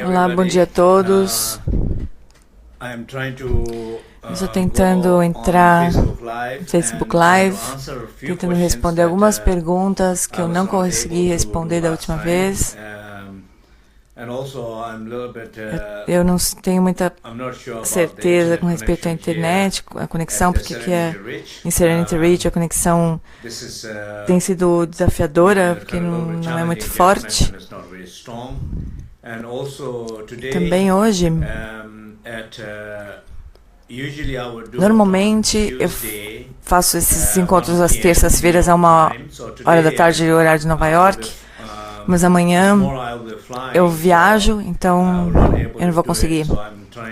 Olá, bom dia a todos. Estou tentando entrar no Facebook Live, tentando responder algumas perguntas que eu não consegui responder da última vez. Eu não tenho muita certeza com respeito à internet, a conexão, porque que é em Serenity Reach a conexão tem sido desafiadora, porque não é muito forte. Também hoje, normalmente eu faço esses encontros às terças-feiras a 1h da tarde, horário de Nova York. Mas amanhã eu viajo, então eu não vou conseguir.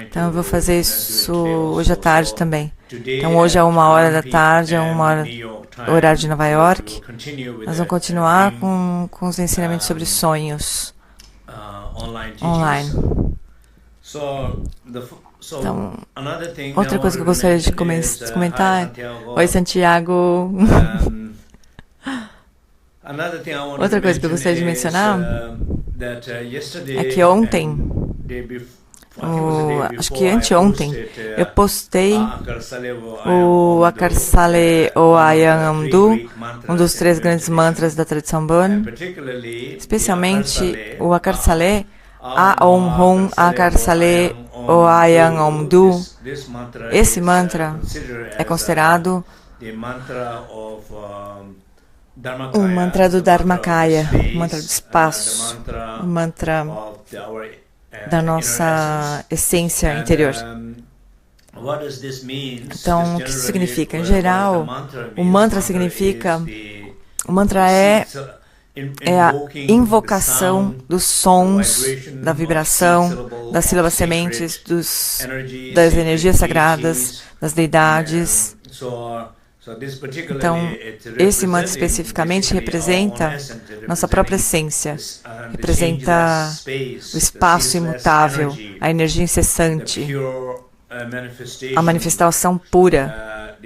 Então eu vou fazer isso hoje à tarde também. Então hoje é 1h da tarde, é 1h horário de Nova York. Nós vamos continuar com os ensinamentos sobre sonhos online. Então, outra coisa que eu gostaria de comentar. Oi, Santiago. Outra coisa que eu gostaria de mencionar é que ontem, acho que anteontem, eu postei o Akarsale Oayamdu, um dos 3 grandes mantras da tradição Bon, especialmente o Akarsale Aom Hom Akarsale Oayamdu. Esse mantra é considerado o mantra do Dharmakaya, o mantra do espaço, o mantra da nossa essência interior. Então, o que isso significa? Em geral, o mantra significa, o mantra é a invocação dos sons, da vibração, das sílabas sementes, das energias sagradas, das deidades. Então, esse mantra especificamente representa nossa própria essência, representa o espaço imutável, a energia incessante, a manifestação pura,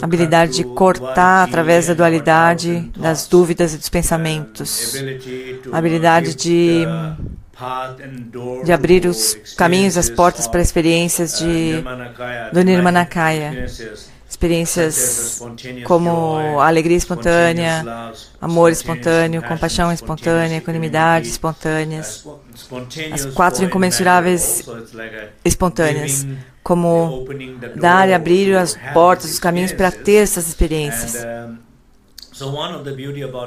a habilidade de cortar através da dualidade, das dúvidas e dos pensamentos, a habilidade de abrir os caminhos, as portas para experiências do Nirmanakaya. Experiências como alegria espontânea, amor espontâneo, compaixão espontânea, equanimidade espontâneas, as 4 incomensuráveis espontâneas, como dar e abrir as portas, os caminhos para ter essas experiências.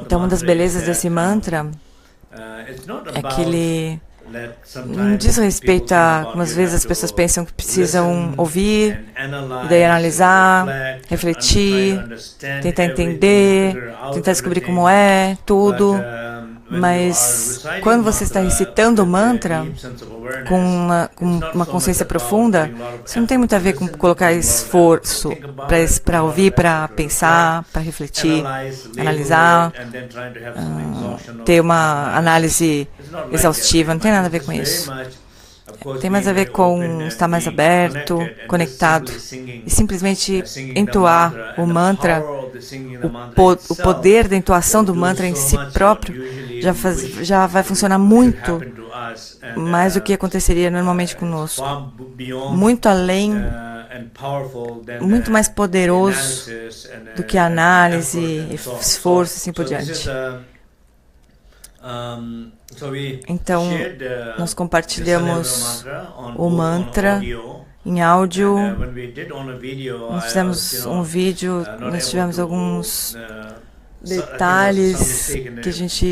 Então, uma das belezas desse mantra é que ele não diz respeito a como às vezes as pessoas pensam que precisam ouvir, e daí analisar, refletir, tentar entender, tentar descobrir como é, tudo. Mas quando você está recitando o mantra com uma consciência profunda, isso não tem muito a ver com colocar esforço para ouvir, para pensar, para refletir, analisar, ter uma análise exaustiva, não tem nada a ver com isso. Tem mais a ver com estar mais aberto, conectado e simplesmente entoar o mantra. O poder da entoação do mantra em si próprio já vai funcionar muito mais do que aconteceria normalmente conosco. Muito além, muito mais poderoso do que a análise, esforço e assim por diante. Então, nós compartilhamos o mantra em áudio. Nós fizemos um vídeo, nós tivemos alguns detalhes que a gente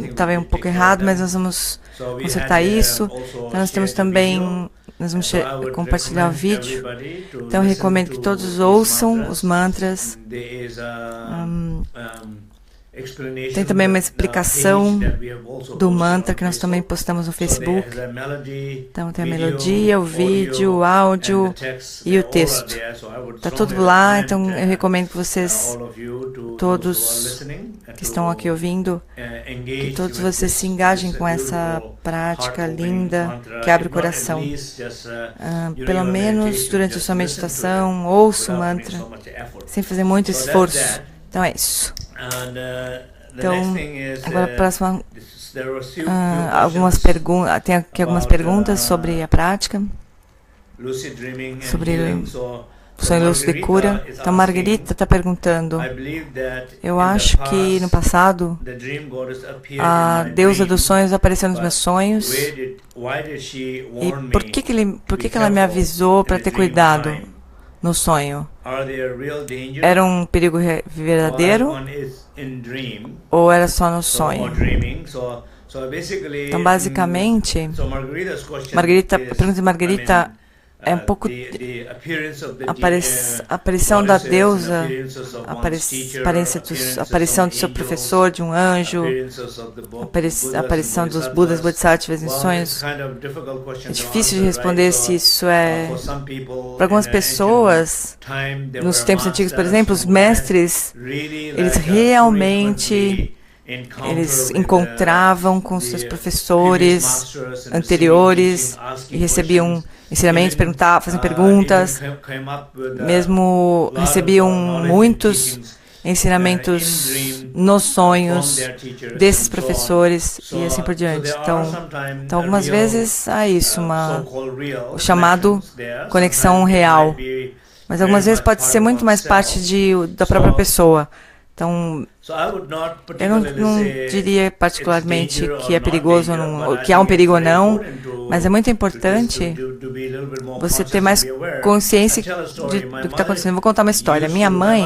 estava um pouco errado, mas nós vamos consertar isso. Então, nós temos também, nós vamos compartilhar o vídeo. Então, eu recomendo que todos ouçam os mantras. Tem também uma explicação do mantra que nós também postamos no Facebook. Então tem a melodia, o vídeo, o áudio e o texto. Está tudo lá, então eu recomendo que vocês, todos que estão aqui ouvindo, que todos vocês se engajem com essa prática linda que abre o coração. Pelo menos durante a sua meditação, ouça o mantra, sem fazer muito esforço. Então é isso. Então, agora a próxima Tem aqui algumas perguntas sobre a prática, sobre o sonho lúcido e cura. Então, Margarita está perguntando, eu acho que no passado a deusa dos sonhos apareceu nos meus sonhos, e por que ela me avisou para ter cuidado no sonho? Era um perigo verdadeiro ou era só no sonho? Então, basicamente, a pergunta de Margarita é um pouco a aparição da deusa, a aparição do seu professor, de um anjo, a aparição dos Budas, Bodhisattvas em sonhos. É difícil de responder se isso é... Para algumas pessoas, nos tempos antigos, por exemplo, os mestres, eles realmente... Eles encontravam com seus professores anteriores e recebiam ensinamentos, faziam perguntas, mesmo recebiam muitos ensinamentos nos sonhos desses professores e assim por diante. Então algumas vezes há isso, o chamado conexão real, mas algumas vezes pode ser muito mais parte da própria pessoa. Então, eu não diria particularmente que é perigoso ou não, que há um perigo ou não, mas é muito importante você ter mais consciência do que está acontecendo. Vou contar uma história. Minha mãe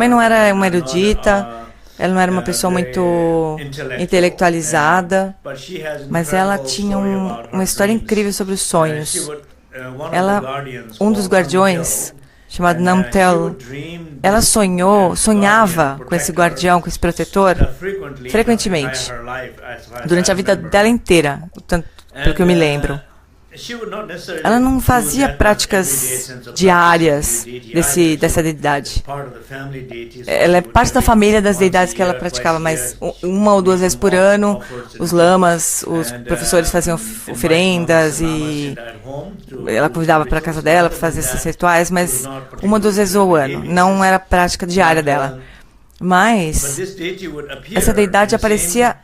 não era uma erudita, ela não era uma pessoa muito intelectualizada, mas ela tinha uma história incrível sobre os sonhos. Um dos guardiões, chamado Namtel, ela sonhava com esse guardião, com esse protetor, frequentemente, durante a vida dela inteira, pelo que eu me lembro. Ela não fazia práticas diárias dessa deidade. Ela é parte da família das deidades que ela praticava, mas uma ou duas vezes por ano, os lamas, os professores faziam oferendas e ela convidava para a casa dela para fazer esses rituais, mas uma ou duas vezes ao ano. Não era prática diária dela. Mas essa deidade aparecia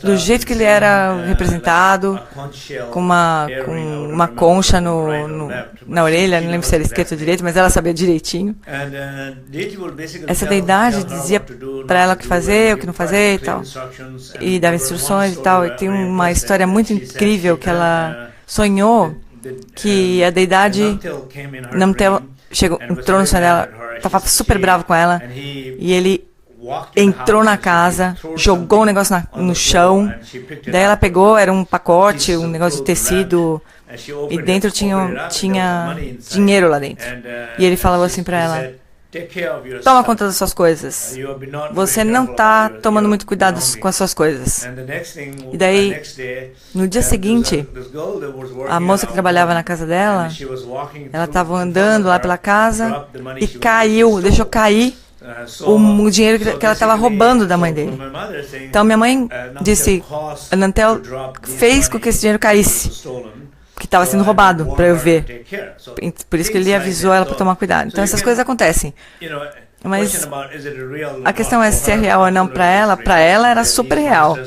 do jeito que ele era representado, com uma concha na orelha, não lembro se era escrito direito, mas ela sabia direitinho. Essa deidade dizia para ela o que fazer, o que não fazer e tal, e dava instruções e tal. E tem uma história muito incrível que ela sonhou que a deidade Namtel entrou no sonho dela, estava super bravo com ela, e ele entrou na casa, jogou o negócio no chão, daí ela pegou, era um pacote, um negócio de tecido, e dentro tinha dinheiro lá dentro. E ele falou assim para ela, toma conta das suas coisas, você não está tomando muito cuidado com as suas coisas. E daí, no dia seguinte, a moça que trabalhava na casa dela, ela estava andando lá pela casa e deixou cair o dinheiro que ela estava roubando da mãe dele. Então minha mãe disse, a Namtel fez com que esse dinheiro caísse, que estava sendo roubado, para eu ver. Por isso que ele avisou ela para tomar cuidado. Então essas coisas acontecem. Mas a questão é se é real ou não para ela. Para ela era super real.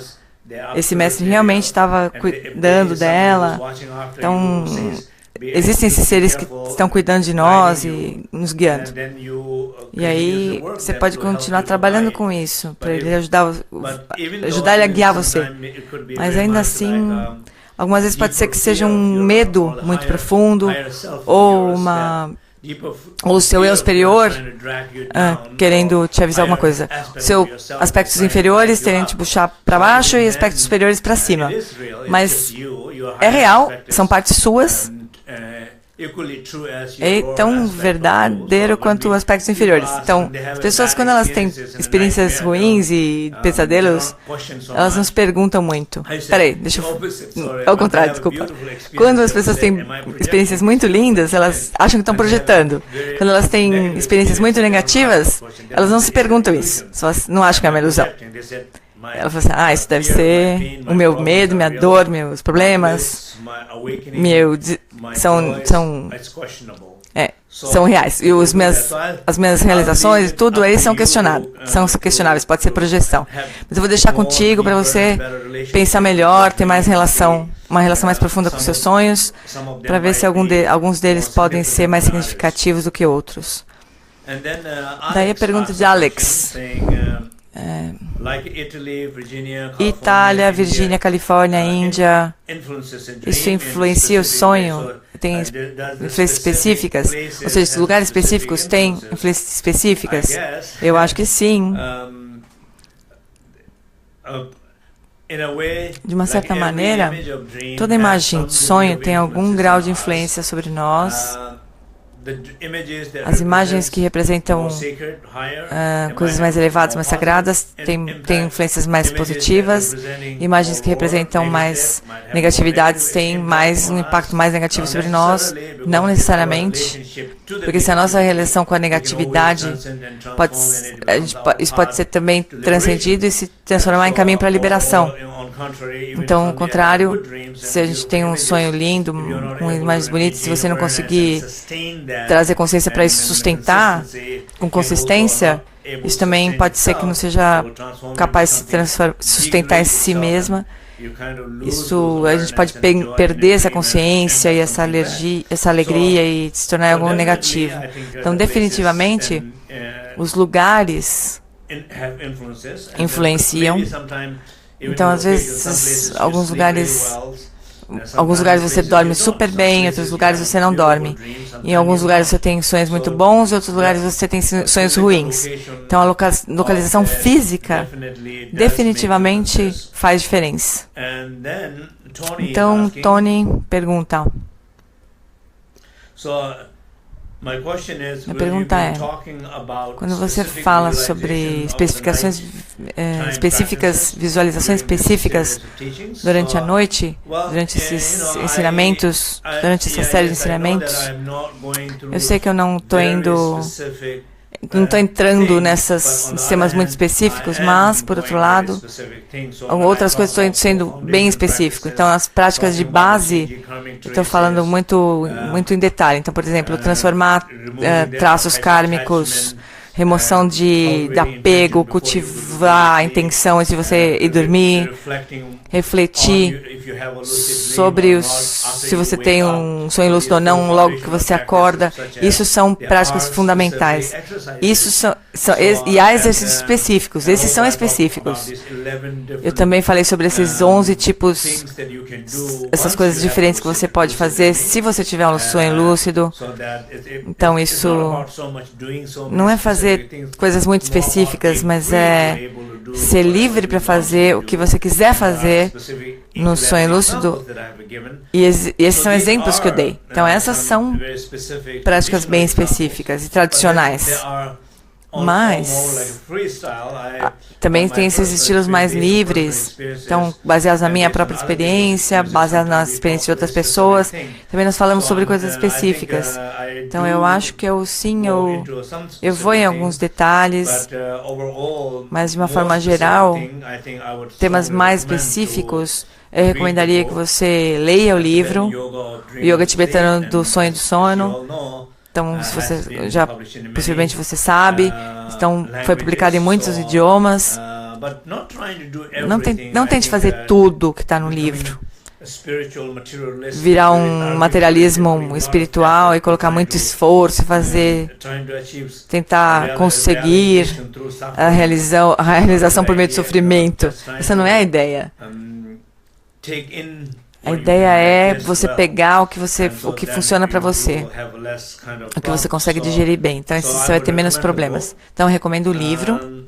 Esse mestre realmente estava cuidando dela. Então existem esses seres que estão cuidando de nós e nos guiando. E aí você pode continuar trabalhando com isso, para ele ajudar ele a guiar você. Mas ainda assim, algumas vezes pode ser que seja um medo muito profundo, ou o seu eu superior querendo te avisar alguma coisa. Seus aspectos inferiores querendo te puxar para baixo e aspectos superiores para cima. Mas é real, são partes suas. É tão verdadeiro quanto aspectos inferiores. Então, as pessoas, quando elas têm experiências ruins e pesadelos, elas não se perguntam muito. Peraí, deixa eu... Ao contrário, desculpa. Quando as pessoas têm experiências muito lindas, elas acham que estão projetando. Quando elas têm experiências muito negativas, elas não se perguntam isso. Só não acham que é uma ilusão. Ela falou assim, isso deve ser o meu medo, minha dor, meus problemas, são reais. E as minhas realizações, tudo aí são questionáveis, pode ser projeção. Mas eu vou deixar contigo para você pensar melhor, ter mais uma relação mais profunda com seus sonhos, para ver se alguns deles podem ser mais significativos do que outros. Daí a pergunta de Alex. Itália, Virgínia, Califórnia, Índia, isso influencia o sonho? Tem influências específicas? Ou seja, lugares específicos têm influências específicas? Eu acho que sim. De uma certa maneira, toda imagem de sonho tem algum grau de influência sobre nós. As imagens que representam coisas mais elevadas, mais sagradas, têm influências mais positivas. Imagens que representam mais negatividades têm um impacto mais negativo sobre nós, não necessariamente, porque se a nossa relação com a negatividade isso pode ser também transcendido e se transformar em caminho para a liberação. Então, ao contrário, se a gente tem um sonho lindo, com imagens bonitas, se você não conseguir trazer consciência para isso sustentar com consistência, isso também pode ser que não seja capaz de sustentar em si mesma. Isso, a gente pode perder essa consciência e essa alegria e se tornar algo negativo. Então, definitivamente, os lugares influenciam. Então, às vezes, alguns lugares você dorme super bem, em outros lugares você não dorme. Em alguns lugares você tem sonhos muito bons, em outros lugares você tem sonhos ruins. Então, a localização física definitivamente faz diferença. Então, Tony pergunta. A pergunta é, quando você fala sobre especificações específicas, visualizações específicas durante a noite, durante esses ensinamentos, durante essa série de ensinamentos, eu sei que eu não estou entrando nesses temas muito específicos, mas, por outro lado, outras coisas estão sendo bem específicas. Então, as práticas de base, estou falando muito em detalhe. Então, por exemplo, transformar traços kármicos, remoção de apego, cultivar a intenção antes de você ir dormir, refletir sobre se você tem um sonho lúcido ou não logo que você acorda. Isso são práticas fundamentais. E há exercícios específicos. Esses são específicos. Eu também falei sobre esses 11 tipos, essas coisas diferentes que você pode fazer se você tiver um sonho lúcido. Então, isso não é fazer coisas muito específicas, mas é ser livre para fazer o que você quiser fazer no sonho lúcido. E esses são exemplos que eu dei. Então, essas são práticas bem específicas e tradicionais. Mas também tem esses estilos mais livres, então baseados na minha própria experiência, baseados nas experiências de outras pessoas. Também nós falamos sobre coisas específicas. Então eu acho que eu vou em alguns detalhes, mas de uma forma geral, temas mais específicos, eu recomendaria que você leia o livro Yoga Tibetano do Sonho do Sono. Então, se você possivelmente você sabe, então foi publicado em muitos idiomas. Não tente fazer tudo que está no livro. Virar um materialismo espiritual e colocar muito esforço, tentar conseguir a realização por meio de sofrimento. Essa não é a ideia. A ideia é você pegar o que funciona para você, o que você consegue digerir bem. Então, você vai ter menos problemas. Então, eu recomendo o livro.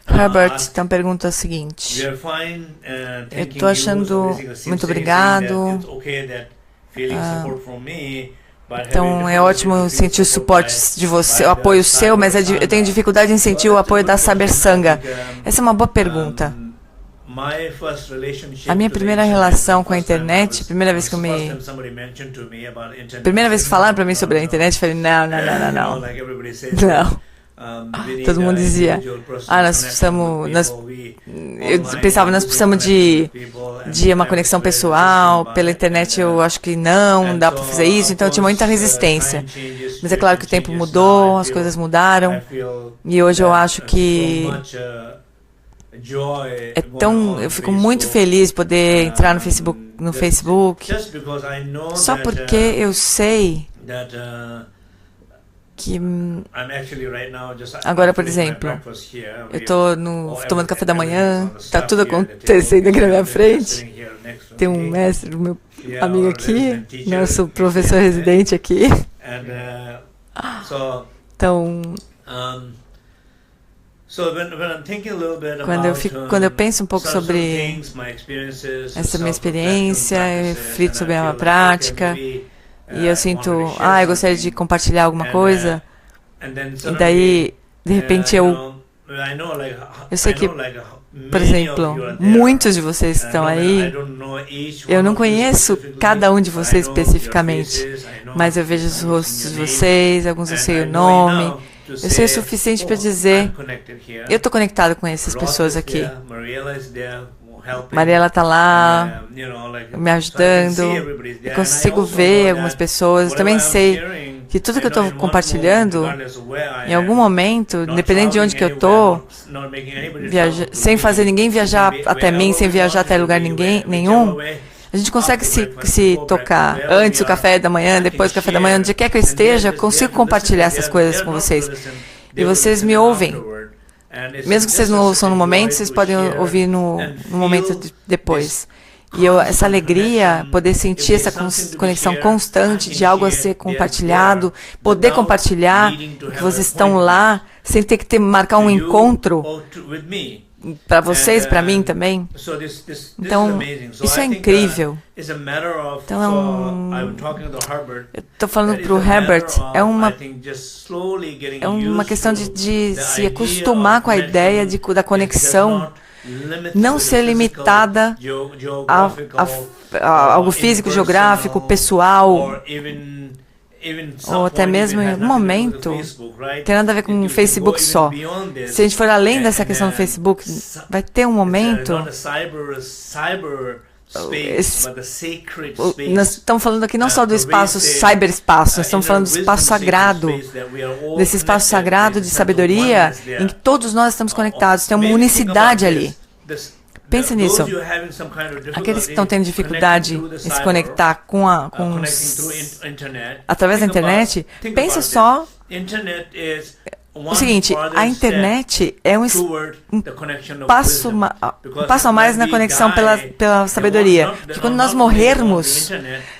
Herbert, então, pergunta o seguinte. Eu estou achando... Muito obrigado. Então, é ótimo sentir o suporte de você, o apoio seu, mas eu tenho dificuldade em sentir o apoio da Saber Sangha. Essa é uma boa pergunta. A minha primeira relação com a internet, primeira vez que falaram para mim sobre a internet, eu falei, não. Todo mundo dizia, eu pensava, nós precisamos de uma conexão pessoal, pela internet eu acho que não dá para fazer isso, então eu tinha muita resistência. Mas é claro que o tempo mudou, as coisas mudaram, e hoje eu acho que eu fico muito feliz de poder entrar no Facebook, só porque eu sei que agora, por exemplo, eu estou tomando café da manhã, está tudo acontecendo aqui na minha frente. Tem um mestre, meu amigo aqui, nosso professor residente aqui. Então, quando eu penso um pouco sobre essa minha experiência, eu reflito sobre a minha prática, e eu sinto, eu gostaria de compartilhar alguma coisa, e daí, de repente, eu sei que, por exemplo, muitos de vocês estão aí, eu não conheço cada um de vocês especificamente, mas eu vejo os rostos de vocês, alguns eu sei o nome, eu sei o suficiente para dizer, eu estou conectado com essas pessoas aqui. Mariela está lá, me ajudando, eu consigo ver algumas pessoas, eu também sei que tudo que eu estou compartilhando, em algum momento, independente de onde que eu estou, sem fazer ninguém viajar até mim, sem viajar até lugar nenhum, a gente consegue se tocar antes do café da manhã, depois do café da manhã, onde quer que eu esteja, eu consigo compartilhar essas coisas com vocês. E vocês me ouvem. Mesmo que vocês não ouçam no momento, vocês podem ouvir no momento depois. E essa alegria, poder sentir essa conexão constante de algo a ser compartilhado, poder compartilhar, que vocês estão lá, sem ter que marcar um encontro para vocês, para mim também. Então, isso é incrível. Então, eu estou falando para o Herbert, é uma questão de se acostumar com a ideia da conexão, não ser limitada a algo físico, geográfico, pessoal, ou até mesmo em algum momento, tem nada a ver com o Facebook só. Se a gente for além dessa questão do Facebook, vai ter um momento... Nós estamos falando aqui não só do espaço cyberespaço, nós estamos falando do espaço sagrado, desse espaço sagrado de sabedoria, em que todos nós estamos conectados, tem uma unicidade ali. Pense nisso. Aqueles que estão tendo dificuldade em se conectar através da internet, pensa só o seguinte, a internet é um passo a mais na conexão pela sabedoria. Porque quando nós morrermos,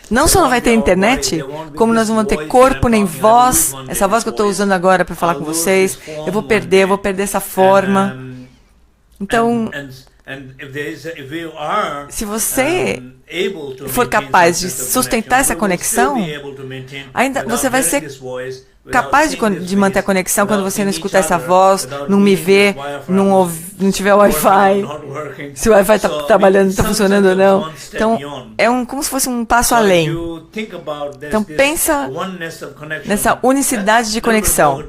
não só não vai ter internet, como nós não vamos ter corpo nem voz, essa voz que eu estou usando agora para falar com vocês, eu vou perder essa forma. Então, se você for capaz de sustentar essa conexão, ainda você vai ser capaz de manter a conexão quando você não escutar essa voz, não me vê, não tiver Wi-Fi, se o Wi-Fi está trabalhando, está funcionando ou não. Então, como se fosse um passo além. Então, pensa nessa unicidade de conexão.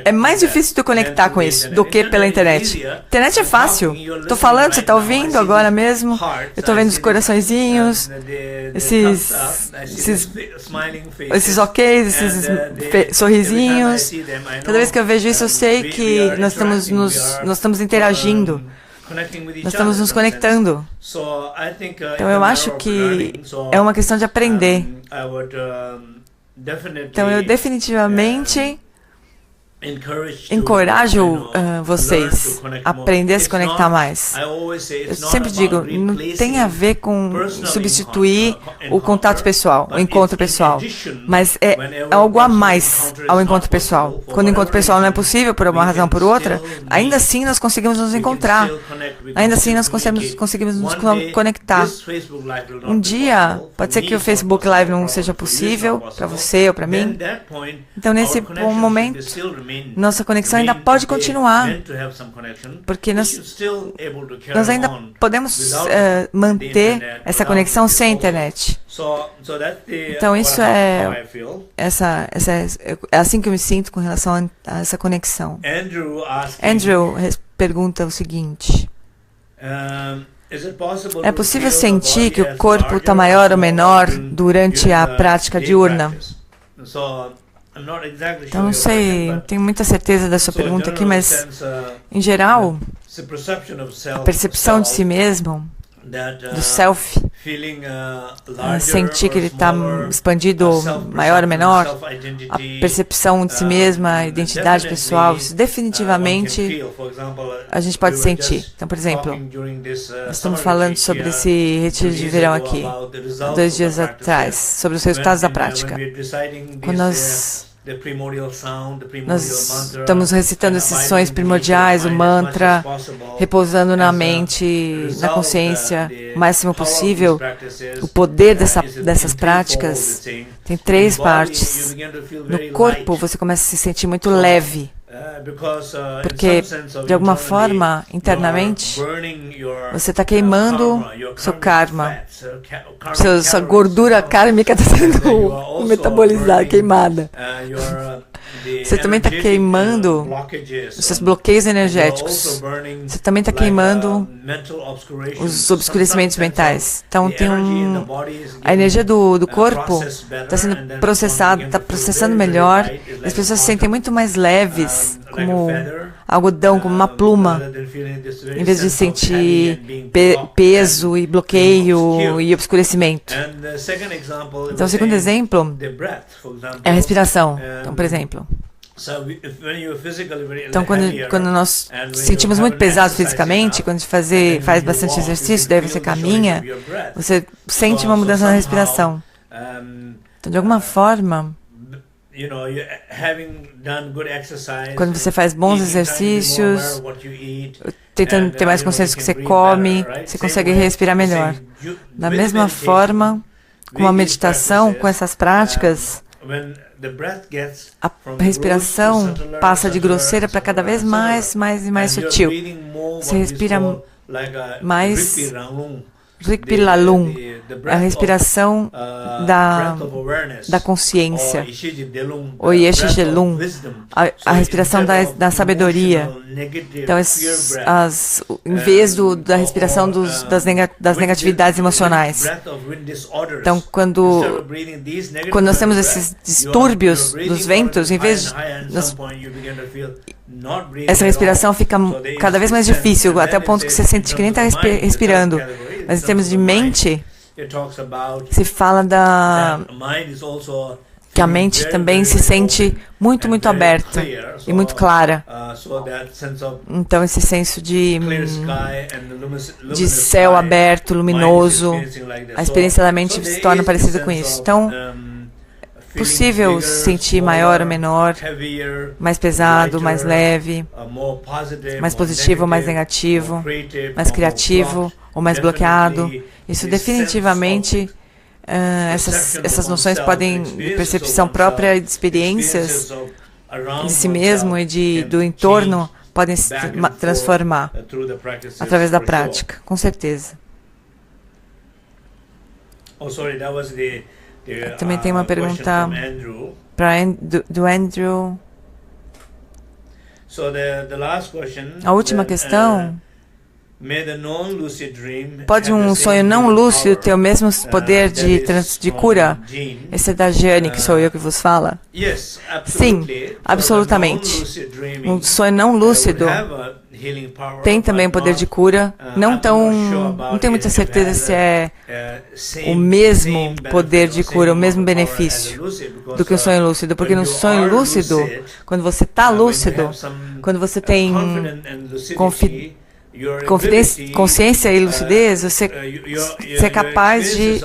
É mais difícil de conectar com isso do que pela internet. Internet é fácil. Estou falando, você está ouvindo agora mesmo. Eu estou vendo os coraçõezinhos, esses oks, esses sorrisinhos. Toda vez que eu vejo isso, eu sei que nós estamos interagindo. Nós estamos nos conectando. Então eu acho que é uma questão de aprender. Então eu definitivamente encorajo vocês a aprender a se conectar mais. Eu sempre digo, não tem a ver com substituir o contato pessoal, o encontro pessoal, mas é algo a mais ao encontro pessoal. Quando o encontro pessoal não é possível, por uma razão ou por outra, ainda assim nós conseguimos nos encontrar, ainda assim nós conseguimos nos conectar. Um dia, pode ser que o Facebook Live não seja possível para você ou para mim, então nesse momento nossa conexão ainda pode continuar, porque nós ainda podemos manter essa conexão sem internet. Então, isso é assim que eu me sinto com relação a essa conexão. Andrew pergunta o seguinte: é possível sentir que o corpo está maior ou menor durante a prática diurna? Então, não sei, não tenho muita certeza da sua pergunta aqui, mas, em geral, a percepção de si mesmo, do self, sentir que ele está expandido, maior ou menor, a percepção de si mesma, a identidade pessoal, isso definitivamente a gente pode sentir. Então, por exemplo, nós estamos falando sobre esse retiro de verão aqui, 2 dias atrás, sobre os resultados da prática. Quando nós estamos recitando esses sons primordiais, o mantra, repousando na mente, na consciência, o máximo possível. O poder dessas práticas tem 3 partes. No corpo, você começa a se sentir muito leve, porque, de alguma forma, internamente, você está queimando seu karma. Sua gordura kármica está sendo metabolizada, queimada. Você também está queimando os seus bloqueios energéticos. Você também está queimando os obscurecimentos mentais. Então, a energia do corpo está sendo processada, está processando melhor. As pessoas se sentem muito mais leves, como algodão, como uma pluma, em vez de sentir peso e bloqueio e obscurecimento. Então, o segundo exemplo é a respiração. Então, por exemplo, então, quando nós sentimos muito pesado fisicamente, quando a gente faz bastante exercício, daí você caminha, você sente uma mudança na respiração. Então, de alguma forma, quando você faz bons exercícios, tentando ter mais consciência do que você come, você consegue respirar melhor. Da mesma forma, com a meditação, com essas práticas, a respiração passa de grosseira para cada vez mais e mais sutil. Você respira mais Rikpilalung, a respiração da consciência, ou Yeshigelung, a respiração da sabedoria. Então, em vez da respiração das negatividades emocionais. Então, quando nós temos esses distúrbios dos ventos, em vez de essa respiração fica cada vez mais difícil, até o ponto que você sente que nem está respirando. Mas em termos de mente, se fala que a mente também se sente muito, muito aberta e muito clara. Então, esse senso de céu aberto, luminoso, a experiência da mente se torna parecida com isso. Então, possível se sentir maior ou menor, mais pesado, mais leve, mais positivo ou mais negativo, mais criativo ou mais bloqueado. Isso definitivamente, essas noções podem, de percepção própria e de experiências de si mesmo e do entorno, podem se transformar através da prática, com certeza. Também tem uma pergunta do Andrew. A última questão: pode um sonho não lúcido ter o mesmo poder de cura? Esse é da Jane, que sou eu que vos fala. Sim, absolutamente. Um sonho não lúcido tem também o poder de cura. Não tenho muita certeza se é o mesmo poder de cura, o mesmo benefício do que o sonho lúcido, porque no sonho lúcido, quando você está lúcido, quando você tem consciência e lucidez, você é capaz de...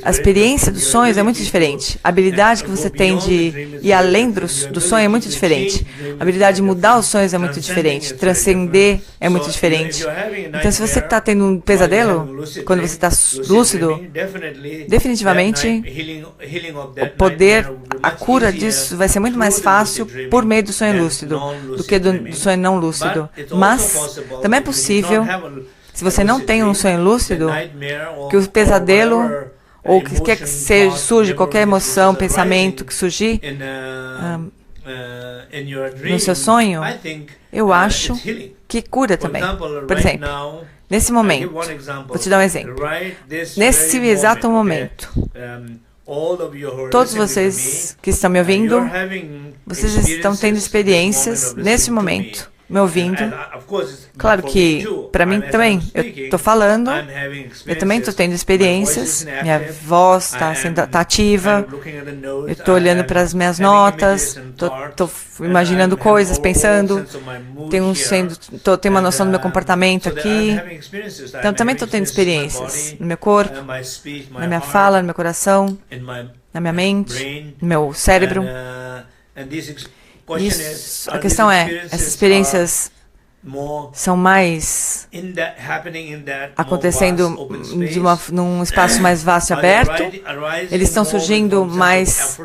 A experiência dos sonhos é muito diferente. A habilidade que você tem de ir além do sonho é muito diferente. A habilidade de mudar os sonhos é muito diferente. Transcender é muito diferente. Então, se você está tendo um pesadelo, quando você está lúcido, definitivamente, o poder, a cura disso vai ser muito mais fácil por meio do sonho lúcido do que do sonho não lúcido. Mas também é possível, se você não tem um sonho lúcido, que o pesadelo, ou que quer que seja, surge qualquer emoção, pensamento que surgir no seu sonho, eu acho que cura também. Por exemplo, nesse momento, vou te dar um exemplo. Nesse exato momento, todos vocês que estão me ouvindo, vocês estão tendo experiências nesse momento, me ouvindo. Claro que, para mim também, eu estou falando, eu também estou tendo experiências, minha voz está ativa, eu estou olhando para as minhas notas, estou imaginando coisas, pensando, tenho uma noção do meu comportamento aqui. Então, também estou tendo experiências no meu corpo, na minha fala, no meu coração, na minha mente, no meu cérebro. Isso, a questão é, essas experiências são mais acontecendo num espaço mais vasto e aberto. Eles estão surgindo mais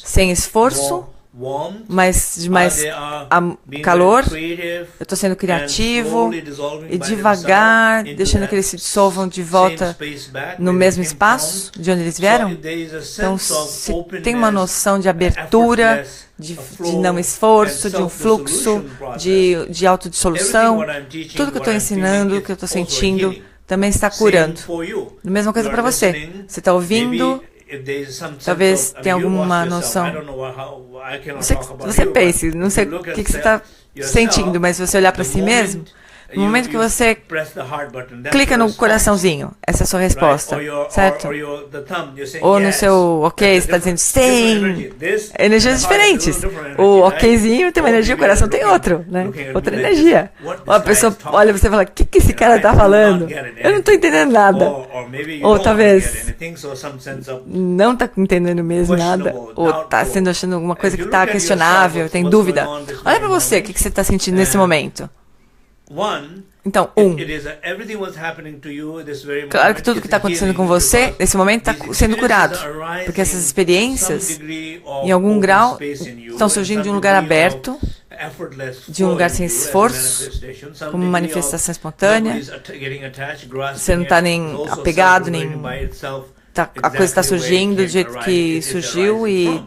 sem esforço, mais calor. Eu estou sendo criativo e devagar, deixando que eles se dissolvam de volta no mesmo espaço de onde eles vieram. Então, se tem uma noção de abertura, de não esforço, de um fluxo, de autodissolução, tudo que eu estou ensinando, que eu estou sentindo, também está curando. A mesma coisa para você. Você está ouvindo, talvez tenha alguma noção. Você pense, não sei o que você está sentindo, mas se você olhar para si mesmo, no momento que você clica no coraçãozinho, essa é a sua resposta, certo? Ou no seu ok, você está dizendo sim, energias diferentes. O okzinho tem uma energia, o coração tem outro, né? Outra energia. Ou a pessoa olha para você e fala, o que esse cara está falando? Eu não estou entendendo nada. Ou talvez não está entendendo mesmo nada. Ou está achando alguma coisa que está questionável, tem dúvida. Olha para você, o que você está sentindo nesse momento. Então, claro que tudo que está acontecendo com você, nesse momento, está sendo curado. Porque essas experiências, em algum grau, estão surgindo de um lugar aberto, de um lugar sem esforço, como manifestação espontânea. Você não está nem apegado, nem... a coisa está surgindo do jeito que surgiu e...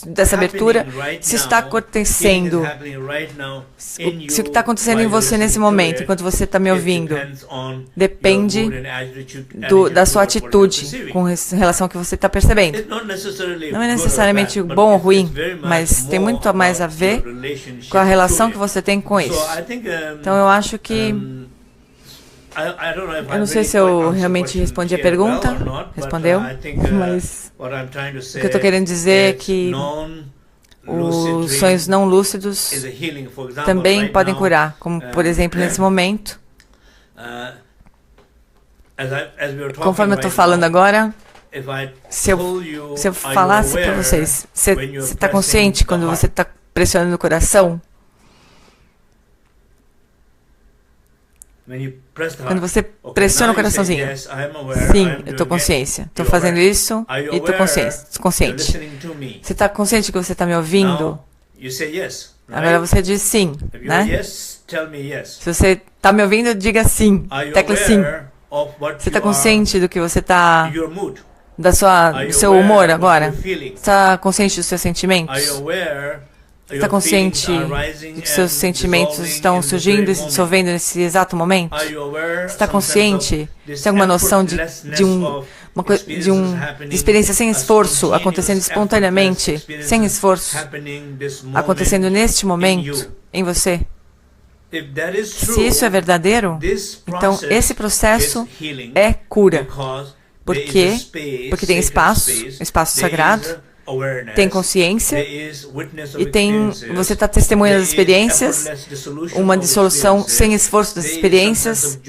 dessa abertura, se está acontecendo, se o que está acontecendo em você nesse momento, enquanto você está me ouvindo, depende da sua atitude com relação ao que você está percebendo. Não é necessariamente bom ou ruim, mas tem muito mais a ver com a relação que você tem com isso. Então eu acho que eu não sei se eu realmente respondi a pergunta. Respondeu? Mas o que eu estou querendo dizer é que os sonhos não lúcidos também podem curar, como, por exemplo, nesse momento. Conforme eu estou falando agora, se eu falasse para vocês, você está consciente quando você está pressionando o coração? Quando você pressiona o coraçãozinho. Sim, eu estou consciente. Estou fazendo isso e estou consciente. Você está consciente que você está me ouvindo? Agora você diz sim, né? Se você está me ouvindo, diga sim. Tecla sim. Você está consciente do que você está... do seu humor agora? Você está consciente dos seus sentimentos? Você está consciente de que seus sentimentos estão surgindo e se dissolvendo nesse exato momento? Você está consciente? Você tem alguma noção de experiência sem esforço, acontecendo espontaneamente, sem esforço, acontecendo neste momento em você? Se isso é verdadeiro, então esse processo é cura. Por quê? Porque tem espaço sagrado, tem consciência e você está testemunhando as experiências, uma dissolução sem esforço das experiências,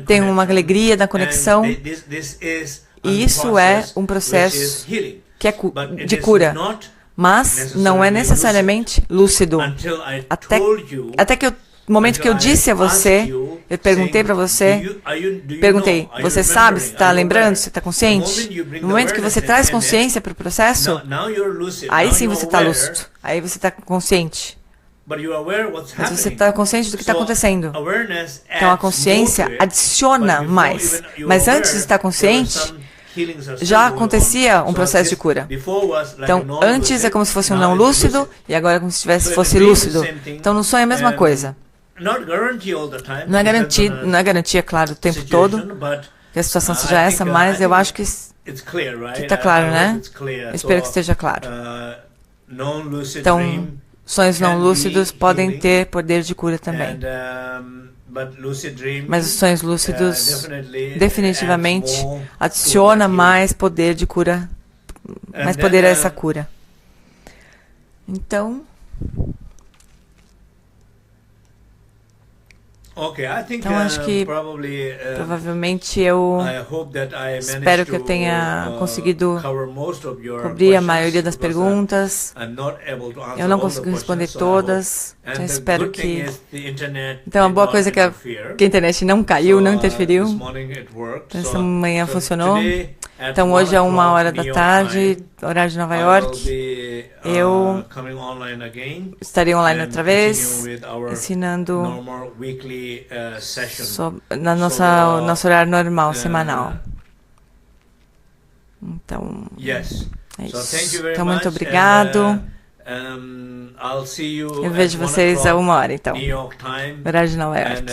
tem uma alegria da conexão, e isso é um processo que é de cura, mas não é necessariamente lúcido. Até que o momento que eu disse a você, eu perguntei para você, você sabe, você está lembrando, você está consciente? No momento que você traz consciência para o processo, aí sim você está lúcido, aí você está consciente. Mas você está consciente do que está acontecendo. Então a consciência adiciona mais. Mas antes de estar consciente, já acontecia um processo de cura. Então, antes é como se fosse um não lúcido, e agora é como se fosse lúcido. Então, no sonho é a mesma coisa. Não é garantia, claro, o tempo todo, que a situação seja essa, mas eu acho que está claro, né? Espero que esteja claro. Então, sonhos não lúcidos podem ter poder de cura também. Mas os sonhos lúcidos definitivamente adiciona mais poder de cura, mais poder a essa cura. Então, acho que provavelmente eu espero que eu tenha conseguido cobrir a maioria das perguntas. Eu não consegui responder todas, então espero que... Então, a boa coisa é que a internet não caiu, não interferiu. Então, essa manhã funcionou. Então, hoje é 1h da tarde, horário de Nova York. Eu estarei online outra vez, ensinando na nosso horário normal, semanal. Então, é isso. Então, muito obrigado. Eu vejo vocês a 1h, então, horário de Nova York.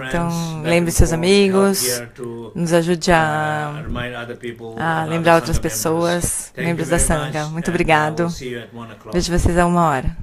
Então, lembre seus amigos, nos ajude a lembrar outras pessoas, membros da Sangha. Muito obrigado. Vejo vocês a 1h.